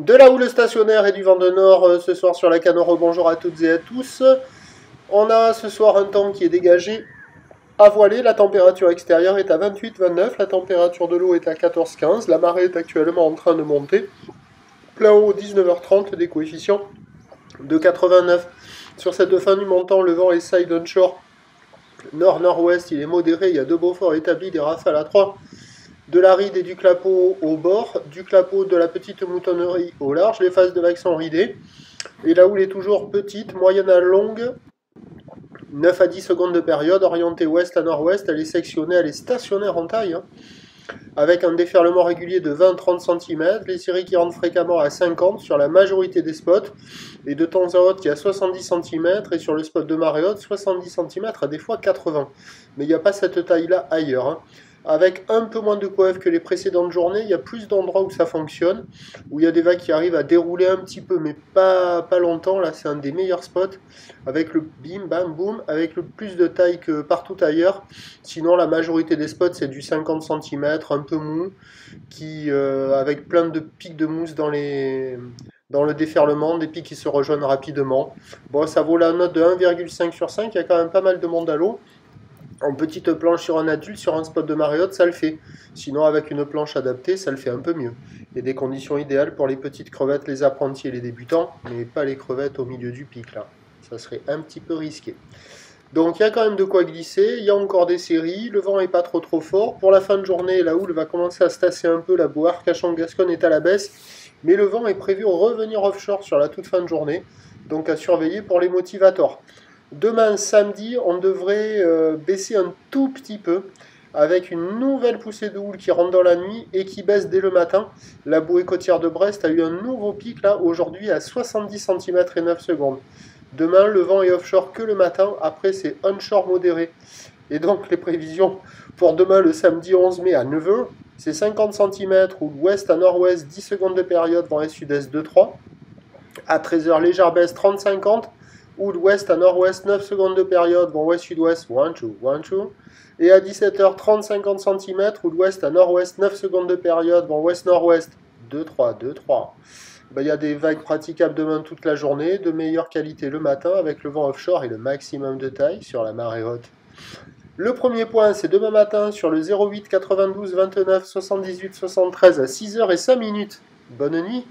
De la houle stationnaire et du vent de nord ce soir sur la Canoro. Bonjour à toutes et à tous. On a ce soir un temps qui est dégagé à voiler. La température extérieure est à 28-29. La température de l'eau est à 14-15. La marée est actuellement en train de monter. Plein haut 19h30, des coefficients de 89. Sur cette fin du montant, le vent est side onshore. Nord-nord-ouest, il est modéré. Il y a deux Beaufort établis, des rafales à 3. De la ride et du clapot au bord, du clapot de la petite moutonnerie au large, les phases de vague sont ridées. Et la houle est toujours petite, moyenne à longue, 9 à 10 secondes de période, orientée ouest à nord-ouest, elle est sectionnée, elle est stationnaire en taille, avec un déferlement régulier de 20-30 cm, les séries qui rentrent fréquemment à 50 sur la majorité des spots, et de temps à autre qui a 70 cm, et sur le spot de marée haute, 70 cm à des fois 80. Mais il n'y a pas cette taille-là ailleurs. Avec un peu moins de coef que les précédentes journées, il y a plus d'endroits où ça fonctionne, où il y a des vagues qui arrivent à dérouler un petit peu, mais pas longtemps. Là, c'est un des meilleurs spots, avec le bim, bam, boum, avec le plus de taille que partout ailleurs. Sinon, la majorité des spots, c'est du 50 cm, un peu mou, avec plein de pics de mousse dans le déferlement, des pics qui se rejoignent rapidement. Bon, ça vaut la note de 1,5 sur 5, il y a quand même pas mal de monde à l'eau. En petite planche sur un adulte, sur un spot de marée haute, ça le fait. Sinon, avec une planche adaptée, ça le fait un peu mieux. Il y a des conditions idéales pour les petites crevettes, les apprentis et les débutants, mais pas les crevettes au milieu du pic, là. Ça serait un petit peu risqué. Donc, il y a quand même de quoi glisser. Il y a encore des séries. Le vent n'est pas trop fort. Pour la fin de journée, la houle va commencer à se tasser un peu. La boue Arcachon-Gasconne est à la baisse. Mais le vent est prévu revenir offshore sur la toute fin de journée. Donc, à surveiller pour les motivators. Demain, samedi, on devrait baisser un tout petit peu avec une nouvelle poussée de houle qui rentre dans la nuit et qui baisse dès le matin. La bouée côtière de Brest a eu un nouveau pic là aujourd'hui à 70 cm et 9 secondes. Demain, le vent est offshore que le matin, après c'est onshore modéré. Et donc les prévisions pour demain, le samedi 11 mai à 9h, c'est 50 cm ou ouest à nord-ouest, 10 secondes de période, vent est sud-est 2-3. À 13h, légère baisse 30-50. Ou l'ouest à nord-ouest, 9 secondes de période, vent ouest-sud-ouest, 1-2, 1-2. Et à 17h, 30-50 cm, ou l'ouest à nord-ouest, 9 secondes de période, vent ouest-nord-ouest, 2-3, 2-3. Il y a des vagues praticables demain toute la journée, de meilleure qualité le matin, avec le vent offshore et le maximum de taille sur la marée haute. Le premier point, c'est demain matin sur le 08 92 29 78 73 à 6h et 5 minutes. Bonne nuit.